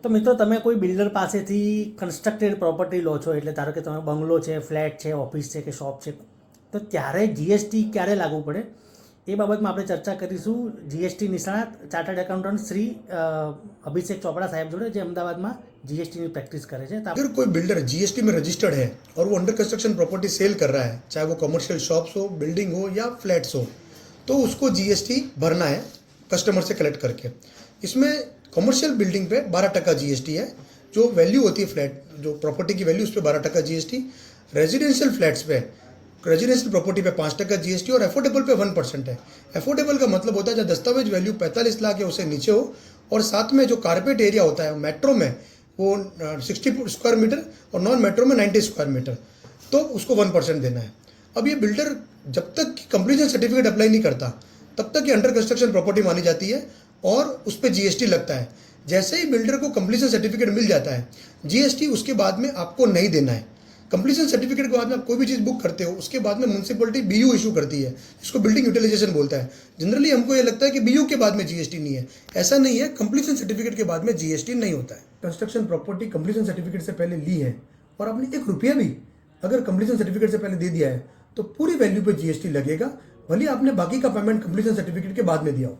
તો મિત્રો તમે કોઈ બિલ્ડર પાસેથી કન્સ્ટ્રક્ટેડ પ્રોપર્ટી લો છો, એટલે ધારો કે તમે બંગલો છે, ફ્લેટ છે, ઓફિસ છે કે શોપ છે, તો ત્યારે જીએસટી ક્યારે લાગુ પડે એ બાબતમાં આપણે ચર્ચા કરીશું જીએસટી નિષ્ણાત ચાર્ટર્ડ એકાઉન્ટન્ટ શ્રી અભિષેક ચોપડા સાહેબ જોડે, જે અમદાવાદમાં जीएसटी प्रैक्टिस करे छे। अगर कोई बिल्डर जीएसटी में रजिस्टर्ड है और वो अंडर कंस्ट्रक्शन प्रॉपर्टी सेल कर रहा है, चाहे वो कमर्शियल शॉप्स हो, बिल्डिंग हो या फ्लैट्स हो, तो उसको जीएसटी भरना है कस्टमर से कलेक्ट करके। इसमें कमर्शियल बिल्डिंग पे 12% जीएसटी है, जो वैल्यू होती है फ्लैट, जो प्रॉपर्टी की वैल्यू उस पर 12% जीएसटी। रेजिडेंशियल फ्लैट्स पे, रेजिडेंशियल प्रॉपर्टी पे 5% जीएसटी और अफोर्डेबल पे 1% है। अफोर्डेबल का मतलब होता है जब दस्तावेज वैल्यू 45 लाख या उससे नीचे हो, और साथ में जो कारपेट एरिया होता है मेट्रो में वो 60 स्क्वायर मीटर और नॉन मेट्रो में 90 स्क्वायर मीटर, तो उसको 1% देना है। अब ये बिल्डर जब तक कंप्लीशन सर्टिफिकेट अप्लाई नहीं करता तब तक ये अंडर कंस्ट्रक्शन प्रॉपर्टी मानी जाती है और उस पर जीएसटी लगता है। जैसे ही बिल्डर को कंप्लीशन सर्टिफिकेट मिल जाता है, जीएसटी उसके बाद में आपको नहीं देना है। कंप्लीशन सर्टिफिकेट के बाद में आप कोई भी चीज़ बुक करते हो, उसके बाद में म्यूनसिपलिटी बीयू इशू करती है, इसको बिल्डिंग यूटिलाइजेशन बोलता है। जनरली हमको ये लगता है कि बीयू के बाद में जीएसटी नहीं है, ऐसा नहीं है। कंप्लीशन सर्टिफिकेट के बाद में जीएसटी नहीं होता है। कंस्ट्रक्शन प्रॉपर्टी कंप्लीशन सर्टिफिकेट से पहले ली है और आपने 1 रुपया भी अगर कंप्लीशन सर्टिफिकेट से पहले दे दिया है, तो पूरी वैल्यू पे जीएसटी लगेगा, भले आपने बाकी का पेमेंट कंप्लीशन सर्टिफिकेट के बाद में दिया हो।